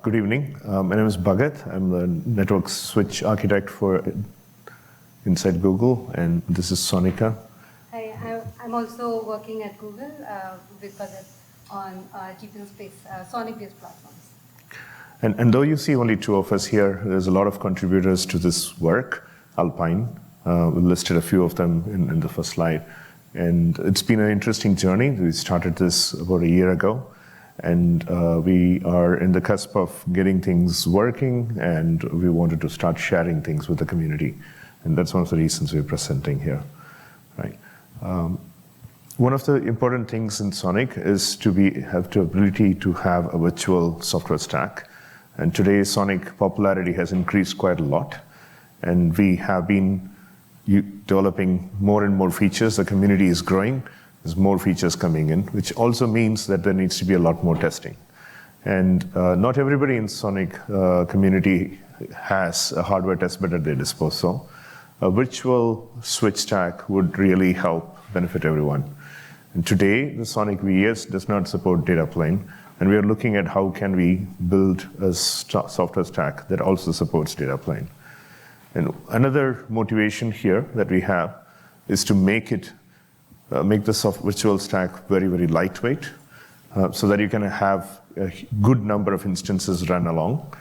Good evening. My name is Bhagat. I'm the network switch architect for inside Google, and this is Sonika. Hi, I'm also working at Google with Bhagat on GPU-based SONiC-based platforms. And though you see only two of us here, there's a lot of contributors to this work. Alpine, we listed a few of them in the first slide. And it's been an interesting journey. We started this about a year ago. And we are in the cusp of getting things working, and we wanted to start sharing things with the community. And that's one of the reasons we're presenting here. Right? One of the important things in SONiC is to have the ability to have a virtual software stack. And today, SONiC popularity has increased quite a lot. And we have been developing more and more features. The community is growing. There's more features coming in, which also means that there needs to be a lot more testing. And not everybody in SONiC community has a hardware testbed at their disposal. A virtual switch stack would really help benefit everyone. And today, the SONiC VS does not support data plane, and we are looking at how can we build a software stack that also supports data plane. And another motivation here that we have is to make the virtual stack very, very lightweight, so that you can have a good number of instances run along,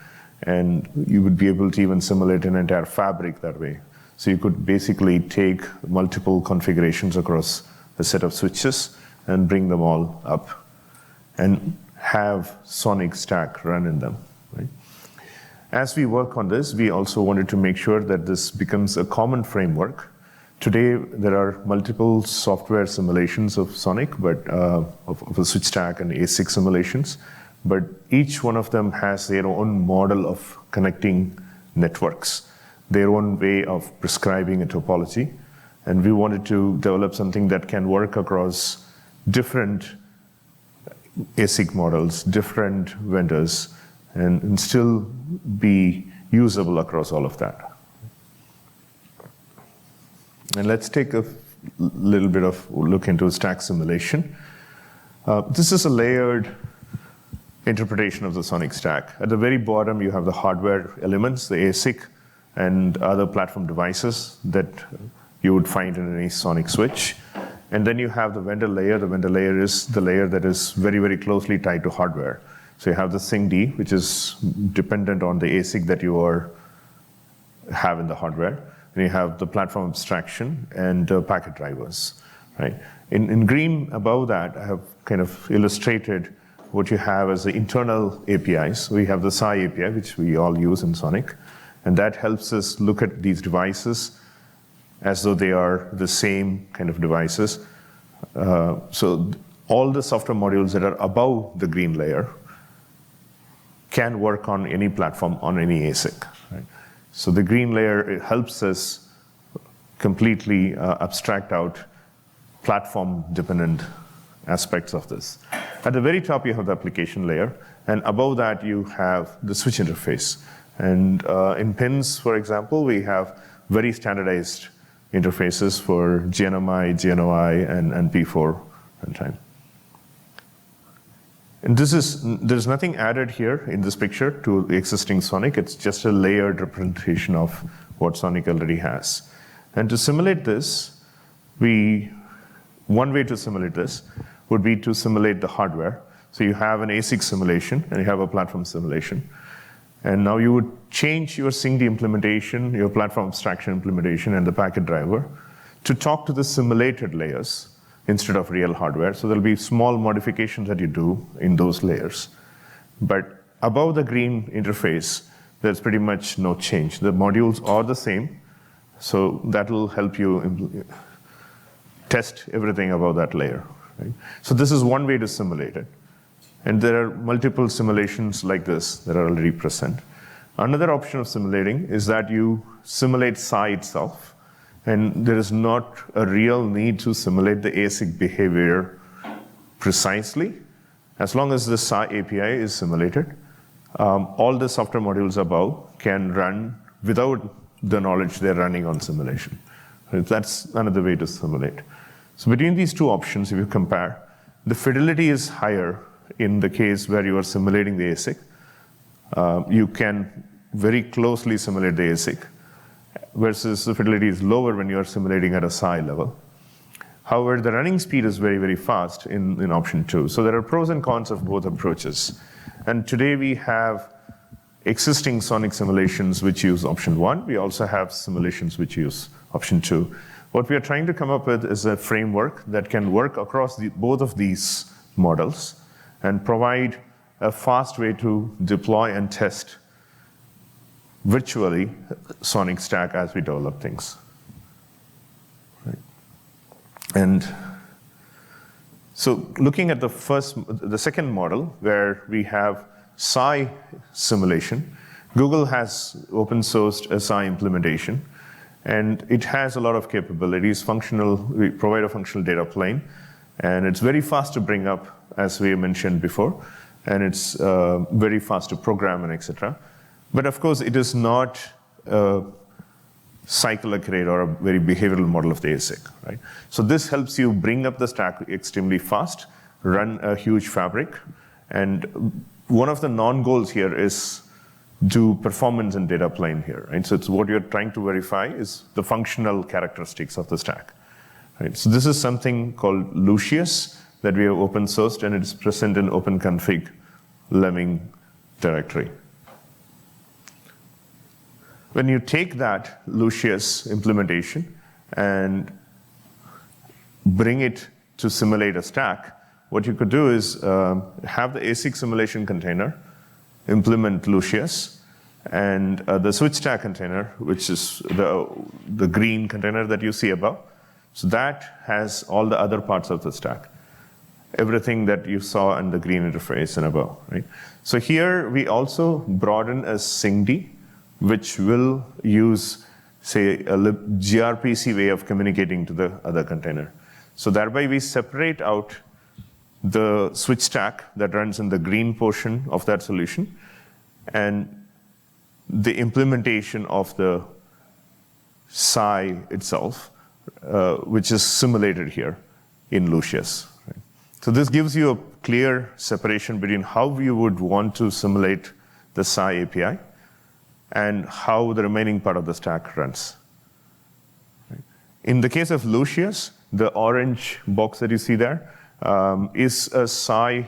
and you would be able to even simulate an entire fabric that way. So you could basically take multiple configurations across a set of switches and bring them all up and have SONiC stack run in them. Right? As we work on this, we also wanted to make sure that this becomes a common framework. Today, there are multiple software simulations of SONiC, but of a switch stack and ASIC simulations, but each one of them has their own model of connecting networks, their own way of prescribing a topology, and we wanted to develop something that can work across different ASIC models, different vendors, and still be usable across all of that. And let's take a little bit of look into stack simulation. This is a layered interpretation of the SONiC stack. At the very bottom, you have the hardware elements, the ASIC, and other platform devices that you would find in any SONiC switch. And then you have the vendor layer. The vendor layer is the layer that is very, very closely tied to hardware. So you have the SIND, which is dependent on the ASIC that you have in the hardware. And you have the platform abstraction and packet drivers. Right? In green above that, I have kind of illustrated what you have as the internal APIs. We have the SI API, which we all use in SONiC. And that helps us look at these devices as though they are the same kind of devices. So all the software modules that are above the green layer can work on any platform, on any ASIC. Right? So the green layer helps us completely abstract out platform-dependent aspects of this. At the very top, you have the application layer, and above that, you have the switch interface. And in pins, for example, we have very standardized interfaces for GNMI, GNOI, and P4 runtime. And there's nothing added here in this picture to the existing SONiC. It's just a layered representation of what SONiC already has. And to simulate this, one way to simulate this would be to simulate the hardware. So you have an ASIC simulation, and you have a platform simulation. And now you would change your SIND implementation, your platform abstraction implementation, and the packet driver to talk to the simulated layers instead of real hardware. So there'll be small modifications that you do in those layers. But above the green interface, there's pretty much no change. The modules are the same, so that will help you test everything above that layer. Right? So this is one way to simulate it. And there are multiple simulations like this that are already present. Another option of simulating is that you simulate SI itself, and there is not a real need to simulate the ASIC behavior precisely. As long as the SI API is simulated, all the software modules above can run without the knowledge they're running on simulation. That's another way to simulate. So between these two options, if you compare, the fidelity is higher in the case where you are simulating the ASIC, you can very closely simulate the ASIC, versus the fidelity is lower when you're simulating at a SI level. However, the running speed is very, very fast in option 2. So there are pros and cons of both approaches. And today we have existing SONiC simulations which use option 1. We also have simulations which use option 2. What we are trying to come up with is a framework that can work across both of these models and provide a fast way to deploy and test virtually SONiC stack as we develop things. Right. And so looking at the second model where we have SI simulation, Google has open sourced a SI implementation, and it has a lot of capabilities. We provide a functional data plane, and it's very fast to bring up, as we mentioned before, and it's very fast to program and etc. But of course, it is not a cycle accurate or a very behavioral model of the ASIC, right? So this helps you bring up the stack extremely fast, run a huge fabric, and one of the non-goals here is do performance in data plane here, right? So it's what you're trying to verify is the functional characteristics of the stack, right? So this is something called Lucius that we have open sourced, and it's present in OpenConfig Lemming directory. When you take that Lucius implementation and bring it to simulate a stack, what you could do is have the ASIC simulation container, implement Lucius, and the Switchstack container, which is the green container that you see above. So that has all the other parts of the stack, everything that you saw in the green interface and above, right? So here we also brought in a SINGD, which will use, say, a gRPC way of communicating to the other container. So thereby we separate out the switch stack that runs in the green portion of that solution and the implementation of the SI itself, which is simulated here in Lucius. Right? So this gives you a clear separation between how you would want to simulate the SI API and how the remaining part of the stack runs. Right? In the case of Lucius, the orange box that you see there is a SI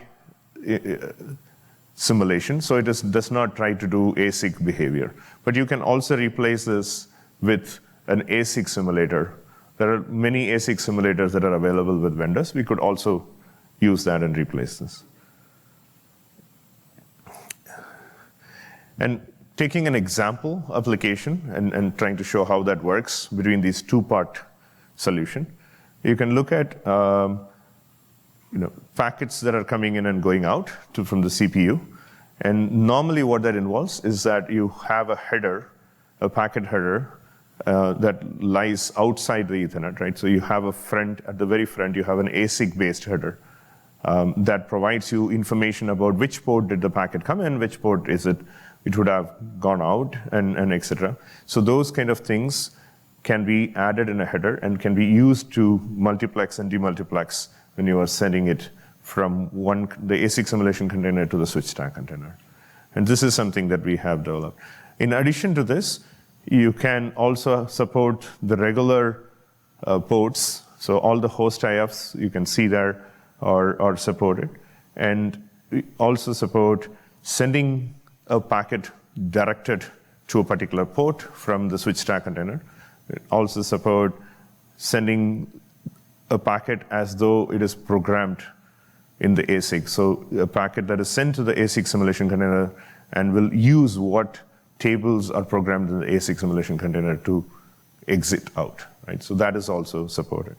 simulation, so it does not try to do ASIC behavior. But you can also replace this with an ASIC simulator. There are many ASIC simulators that are available with vendors. We could also use that and replace this. And taking an example application and trying to show how that works between these two-part solution, you can look at packets that are coming in and going out from the CPU. And normally what that involves is that you have a header, a packet header, that lies outside the Ethernet, right? So you have at the very front, you have an ASIC-based header that provides you information about which port did the packet come in, which port is it would have gone out, and etc. So those kind of things can be added in a header and can be used to multiplex and demultiplex when you are sending it from the ASIC simulation container to the Switchstack container. And this is something that we have developed. In addition to this, you can also support the regular ports. So all the host IFs you can see there are supported. And we also support sending a packet directed to a particular port from the Switchstack container. We also support sending a packet as though it is programmed in the ASIC. So a packet that is sent to the ASIC simulation container and will use what tables are programmed in the ASIC simulation container to exit out, right? So that is also supported.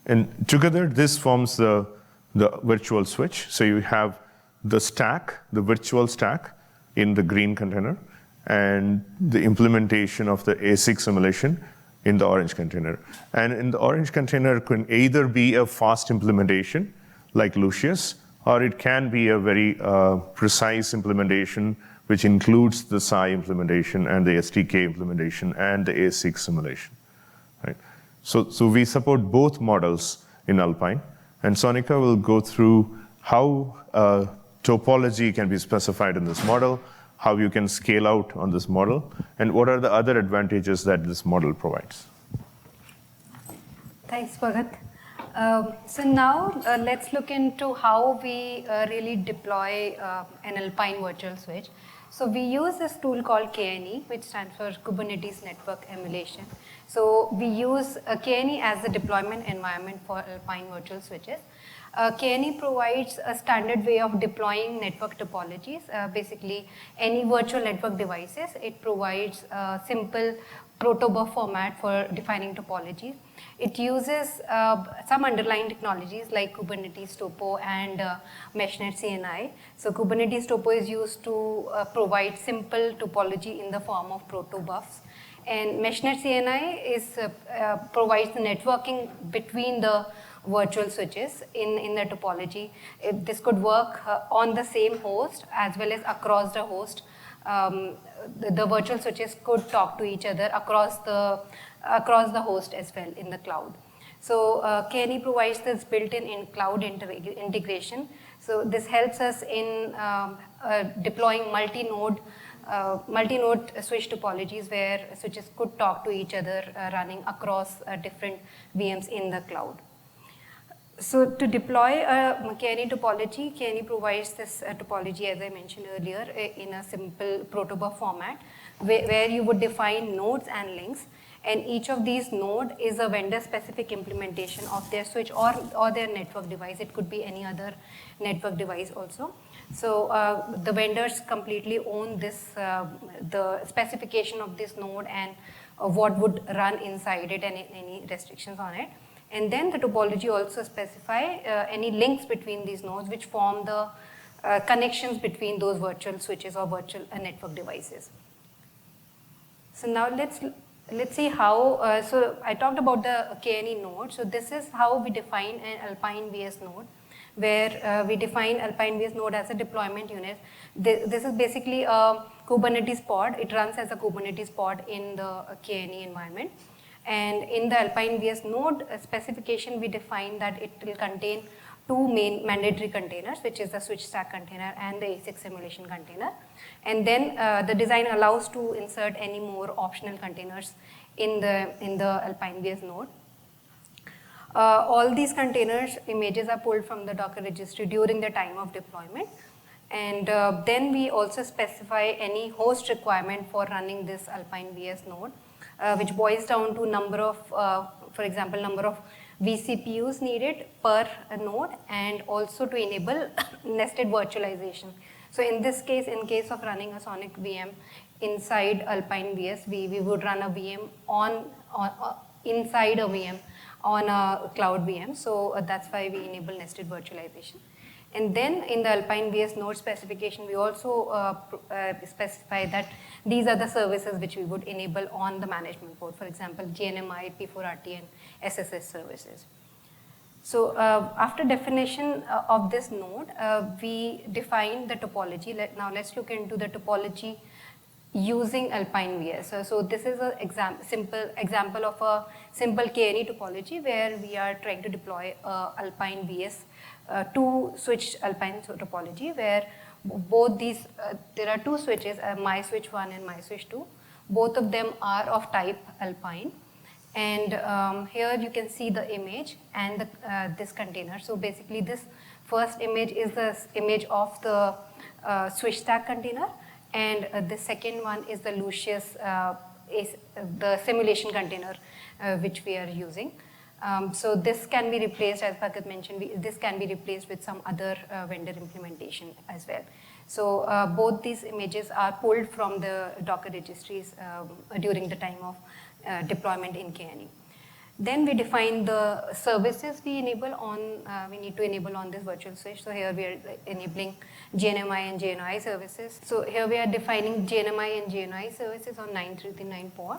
And together, this forms the virtual switch. So you have the stack, the virtual stack in the green container, and the implementation of the ASIC simulation in the orange container. And in the orange container can either be a fast implementation like Lucius, or it can be a very precise implementation which includes the SI implementation and the SDK implementation and the ASIC simulation. Right? So we support both models in Alpine, and Sonika will go through how topology can be specified in this model, how you can scale out on this model, and what are the other advantages that this model provides. Thanks, Bhagat. So now let's look into how we really deploy an Alpine virtual switch. So we use this tool called KNE, which stands for Kubernetes Network Emulation. So we use KNE as the deployment environment for Alpine virtual switches. KNE provides a standard way of deploying network topologies, basically any virtual network devices. It provides a simple protobuf format for defining topologies. It uses some underlying technologies like Kubernetes Topo and MeshNet CNI. So Kubernetes Topo is used to provide simple topology in the form of protobufs. And MeshNet CNI provides the networking between the virtual switches in the topology. This could work on the same host as well as across the host. The virtual switches could talk to each other across the host as well in the cloud. So KNE provides this built-in cloud integration. So this helps us in deploying multi-node switch topologies where switches could talk to each other running across different VMs in the cloud. So to deploy a KNE topology, KNE provides this topology, as I mentioned earlier, in a simple protobuf format, where you would define nodes and links, and each of these nodes is a vendor-specific implementation of their switch or their network device. It could be any other network device also. So the vendors completely own this, the specification of this node and what would run inside it and any restrictions on it. And then the topology also specify any links between these nodes which form the connections between those virtual switches or virtual network devices. So now let's see how, so I talked about the KNE node. So this is how we define an Alpine VS node, where we define Alpine VS node as a deployment unit. This is basically a Kubernetes pod. It runs as a Kubernetes pod in the KNE environment. And in the Alpine VS node specification, we define that it will contain two main mandatory containers, which is the Switchstack container and the ASIC simulation container. And then the design allows to insert any more optional containers in the Alpine VS node. All these containers images are pulled from the Docker registry during the time of deployment. And then we also specify any host requirement for running this Alpine VS node, which boils down to number of, for example, number of vCPUs needed per node, and also to enable nested virtualization. So in this case, in case of running a SONiC VM inside Alpine VS, we would run a VM inside a VM on a cloud VM. So that's why we enable nested virtualization. And then in the Alpine VS node specification, we also specify that these are the services which we would enable on the management port, for example, GNMI, P4RT, and SSS services. So after definition of this node, we define the topology. Now let's look into the topology using Alpine VS. So this is a simple example of a simple KNE topology where we are trying to deploy Alpine VS two switch Alpine topology, where both these, there are two switches, my switch 1 and my switch 2. Both of them are of type Alpine. And here you can see the image and this container. So basically this first image is the image of the Switchstack container, and the second one is the Lucius, the simulation container which we are using. So this can be replaced, as Bhagat mentioned, this can be replaced with some other vendor implementation as well. So both these images are pulled from the Docker registries during the time of deployment in KNE. Then we define the services we enable on, we need to enable on this virtual switch. So here we are enabling GNMI and GNI services. So here we are defining GNMI and GNI services on 9.3.9 port.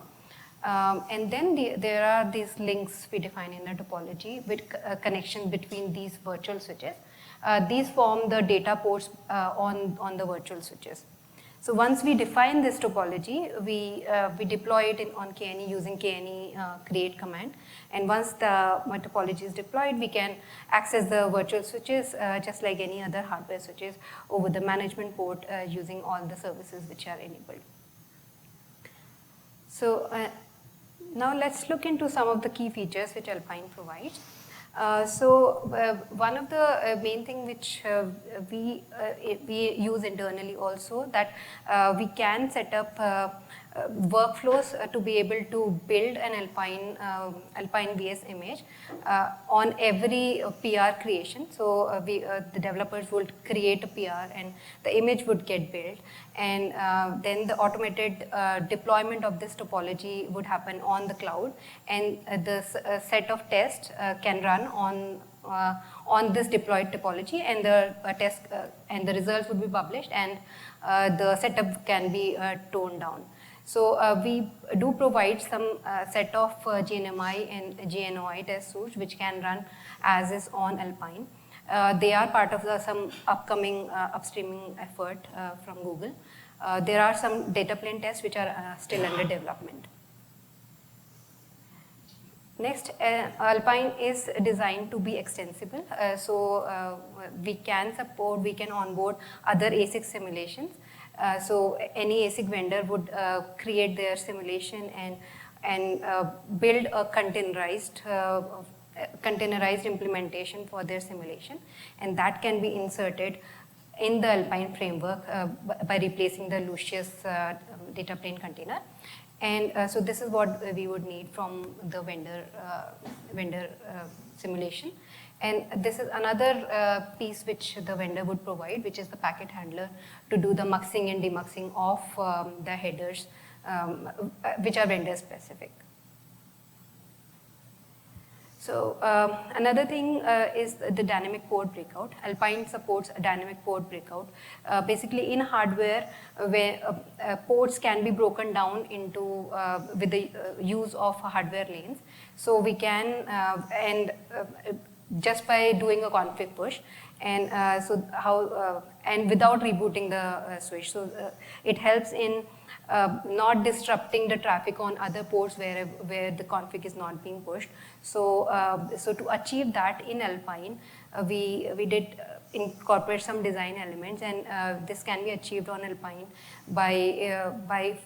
And then there are these links we define in the topology with connections between these virtual switches. These form the data ports on the virtual switches. So once we define this topology, we deploy it on KNE using KNE create command. And once the topology is deployed, we can access the virtual switches just like any other hardware switches over the management port using all the services which are enabled. So now let's look into some of the key features which Alpine provides. One of the main thing which we use internally also, that we can set up workflows to be able to build an Alpine VS image on every PR creation. So the developers would create a PR and the image would get built, and then the automated deployment of this topology would happen on the cloud, and the set of tests can run on this deployed topology, and the test and the results would be published, and the setup can be toned down. So we do provide some set of GNMI and GNOI test suites which can run as is on Alpine. They are part of some upcoming upstreaming effort from Google. There are some data plane tests which are still under development. Next, Alpine is designed to be extensible. We can onboard other ASIC simulations. So any ASIC vendor would create their simulation and build a containerized implementation for their simulation, and that can be inserted in the Alpine framework by replacing the Lucius data plane container. And so this is what we would need from the vendor simulation. And this is another piece which the vendor would provide, which is the packet handler to do the muxing and demuxing of the headers, which are vendor specific. So another thing is the dynamic port breakout. Alpine supports a dynamic port breakout. Basically in hardware where ports can be broken down into with the use of hardware lanes. So we can, just by doing a config push, and and without rebooting the switch. So it helps in not disrupting the traffic on other ports where the config is not being pushed. So to achieve that in Alpine, we did incorporate some design elements, and this can be achieved on Alpine by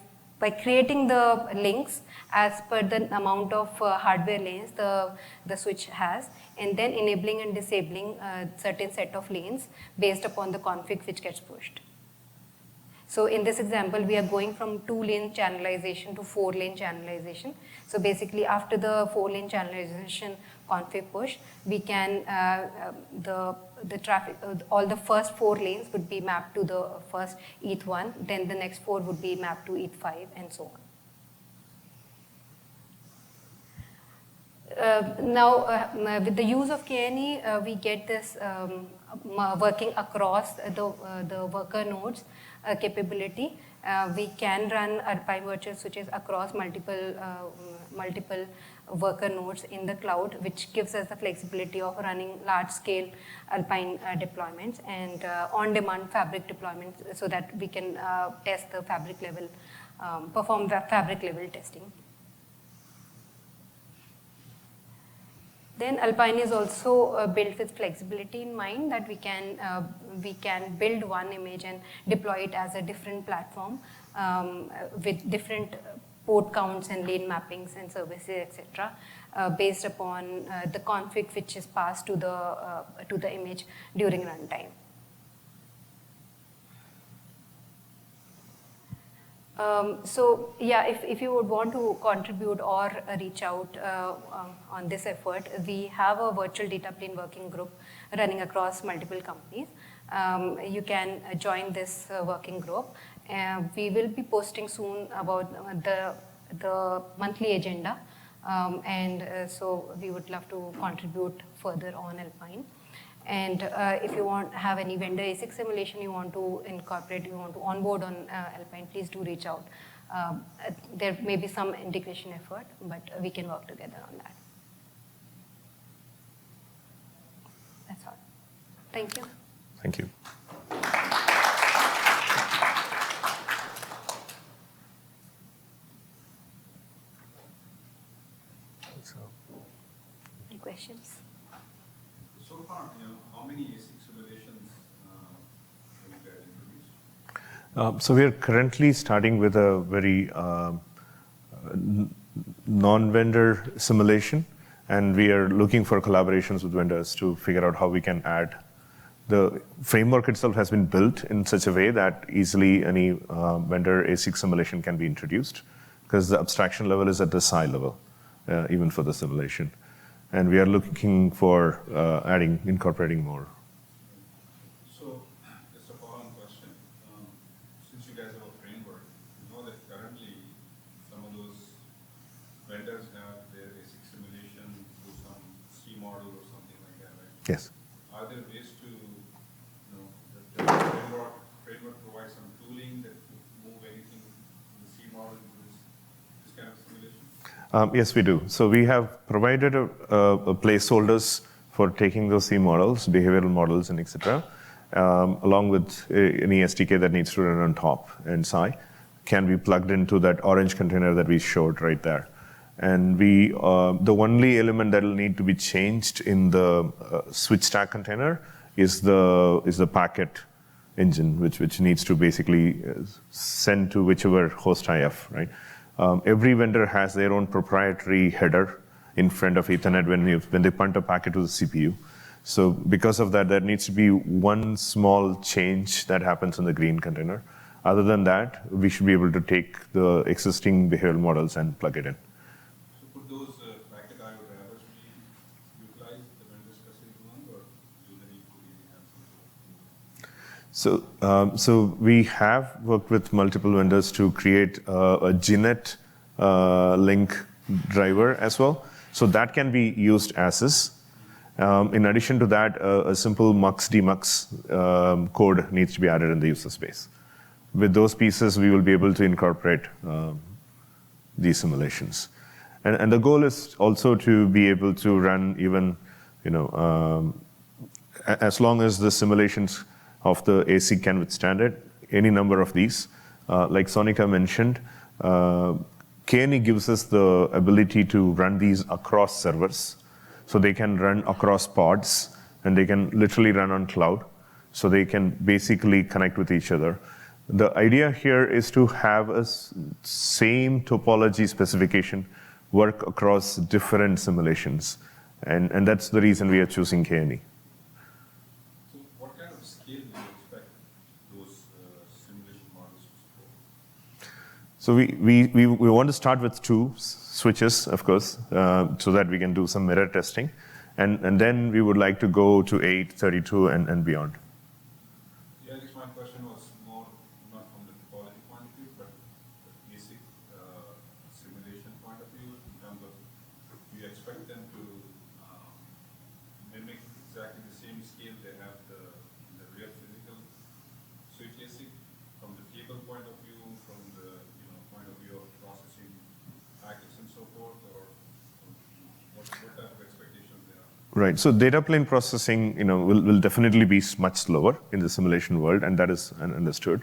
creating the links as per the amount of hardware lanes the switch has, and then enabling and disabling a certain set of lanes based upon the config which gets pushed. So in this example, we are going from 2-lane channelization to 4-lane channelization. So basically after the 4-lane channelization config push, we can, the traffic, all the first 4 lanes would be mapped to the first ETH1, then the next 4 would be mapped to ETH5, and so on. With the use of KNE, we get this working across the worker nodes capability. We can run Alpine virtual switches across multiple worker nodes in the cloud, which gives us the flexibility of running large-scale Alpine deployments and on-demand fabric deployments, so that we can test the fabric level, perform the fabric level testing. Then Alpine is also built with flexibility in mind, that we can build one image and deploy it as a different platform with different port counts and lane mappings and services, etc., based upon the config which is passed to the image during runtime. So yeah, if you would want to contribute or reach out on this effort, we have a virtual data plane working group running across multiple companies. You can join this working group. We will be posting soon about the monthly agenda, so we would love to contribute further on Alpine. And if you have any vendor ASIC simulation you want to incorporate, you want to onboard on Alpine, please do reach out. There may be some integration effort, but we can work together on that. That's all. Thank you. Thank you. simulations. So far, how many ASIC simulations have you guys introduced? So we are currently starting with a very non-vendor simulation, and we are looking for collaborations with vendors to figure out how we can add. The framework itself has been built in such a way that easily any vendor ASIC simulation can be introduced, because the abstraction level is at the SI level, even for the simulation. And we are looking for incorporating more. So, just a follow-on question. Since you guys have a framework, you know that currently some of those vendors have their ASIC simulation through some C model or something like that, right? Yes. Are there ways to, the framework provides some tooling that would move anything from the C model into this kind of simulation? Yes, we do. So we have provided a placeholders for taking those C models, behavioral models, and etc., along with any SDK that needs to run on top and SI, can be plugged into that orange container that we showed right there. And the only element that will need to be changed in the Switchstack container is the packet engine, which needs to basically send to whichever host IF, right? Every vendor has their own proprietary header in front of Ethernet when they punt a packet to the CPU. So because of that, there needs to be one small change that happens in the green container. Other than that, we should be able to take the existing behavioral models and plug it in. So could those packet IO drivers be utilized, the vendor-specific ones, or do they need to really have something? So we have worked with multiple vendors to create a JNet link driver as well. So that can be used as is. In addition to that, a simple mux demux code needs to be added in the user space. With those pieces, we will be able to incorporate these simulations. And the goal is also to be able to run even, as long as the simulations of the ASIC can withstand it, any number of these. Like Sonika mentioned, KNE gives us the ability to run these across servers. So they can run across pods, and they can literally run on cloud. So they can basically connect with each other. The idea here is to have a same topology specification work across different simulations. And that's the reason we are choosing KNE. So what kind of scale do you expect those simulation models to support? So we want to start with 2 switches, of course, so that we can do some mirror testing. And then we would like to go to 8, 32, and beyond. Yeah, I guess my question was more not from the topology point of view, but the basic simulation point of view, in terms of, do you expect them to mimic exactly the same scale they have the real physical switch ASIC, from the table point of view, from the point of view of processing packets and so forth, or what type of expectations there are? Right. So data plane processing, will definitely be much slower in the simulation world, and that is understood.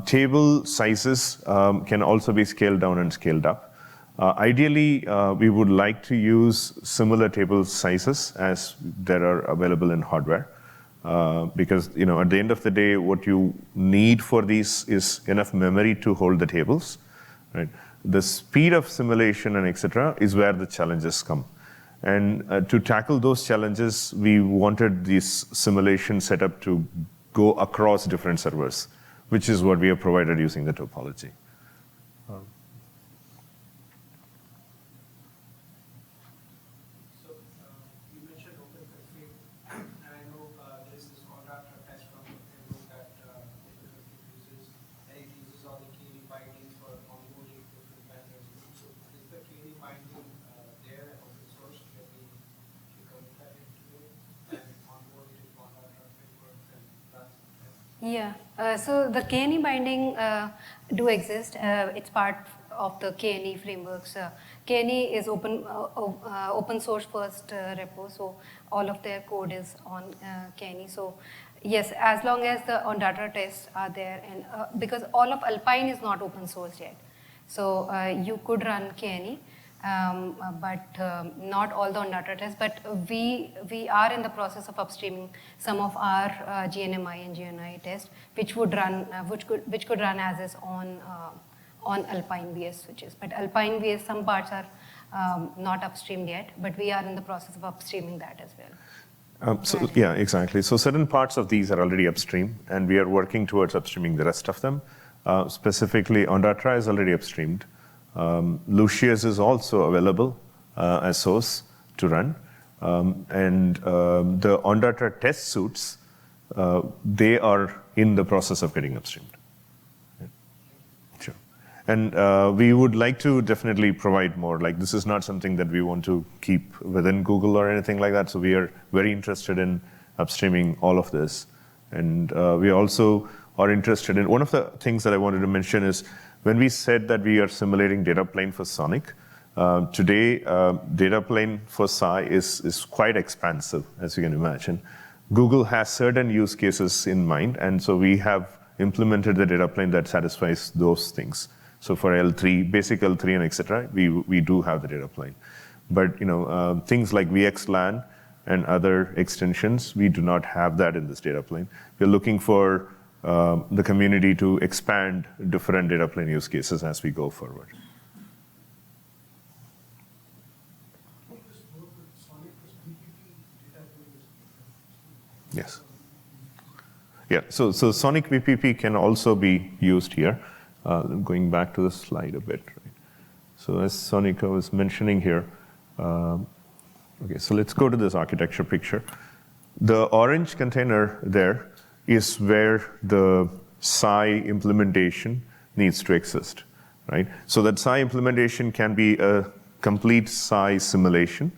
Table sizes can also be scaled down and scaled up. Ideally, we would like to use similar table sizes as there are available in hardware, because at the end of the day, what you need for these is enough memory to hold the tables. Right. The speed of simulation and etc. is where the challenges come. And to tackle those challenges, we wanted this simulation setup to go across different servers, which is what we have provided using the topology. So you mentioned open config, and I know there's this contractor test from the framework that open config uses, and it uses all the KNE bindings for onboarding different vendors. So is the KNE binding there open source? Can we commit that into it and onboard it into contractor framework and run some tests? Yeah, so the KNE binding do exist. It's part of the KNE frameworks. KNE is open source first repo, so all of their code is on KNE. So yes, as long as the on data tests are there, and because all of Alpine is not open source yet, so you could run KNE. but not all the on-data tests. But we are in the process of upstreaming some of our GNMI and GNI tests, which would run, which could run as is on Alpine VS switches. But Alpine VS, some parts are not upstreamed yet, but we are in the process of upstreaming that as well. Yeah, exactly. So certain parts of these are already upstream, and we are working towards upstreaming the rest of them. Specifically, on-data is already upstreamed. Lucius is also available as source to run. And the on-data test suits, they are in the process of getting upstreamed. And we would like to definitely provide more. Like, this is not something that we want to keep within Google or anything like that. So we are very interested in upstreaming all of this. And we also are interested in, one of the things that I wanted to mention is, when we said that we are simulating data plane for SONiC, today data plane for Psi is quite expansive, as you can imagine. Google has certain use cases in mind, and so we have implemented the data plane that satisfies those things. So for L3, basic L3 and etc., we do have the data plane. But things like VXLAN and other extensions, we do not have that in this data plane. We're looking for the community to expand different data plane use cases as we go forward. Yes. Yeah, so SONiC VPP can also be used here. Going back to the slide a bit. Right? So as Sonika was mentioning here, okay, so let's go to this architecture picture. The orange container there is where the Psi implementation needs to exist, right? So that Psi implementation can be a complete Psi simulation.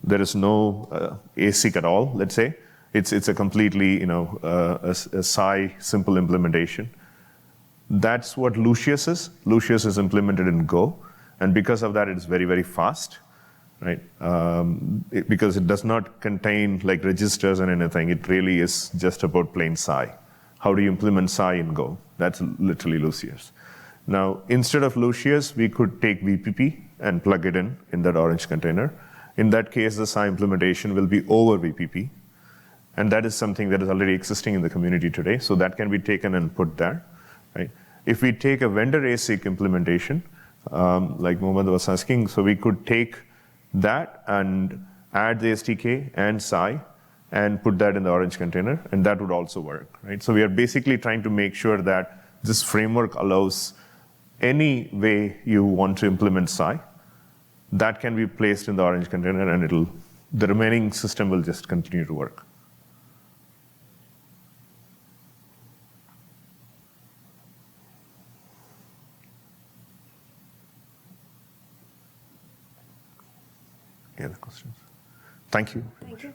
There is no ASIC at all, let's say. It's a completely, a Psi simple implementation. That's what Lucius is. Lucius is implemented in Go, and because of that, it's very, very fast, right? Because it does not contain like registers and anything. It really is just about plain Psi. How do you implement Psi in Go? That's literally Lucius. Now, instead of Lucius, we could take VPP and plug it in that orange container. In that case, the Psi implementation will be over VPP, and that is something that is already existing in the community today. So that can be taken and put there, right? If we take a vendor ASIC implementation, like Mohammed was asking, so we could take that and add the SDK and Psi and put that in the orange container, and that would also work, right? So we are basically trying to make sure that this framework allows any way you want to implement Psi, that can be placed in the orange container, and the remaining system will just continue to work. Any other questions? Thank you. Thank you.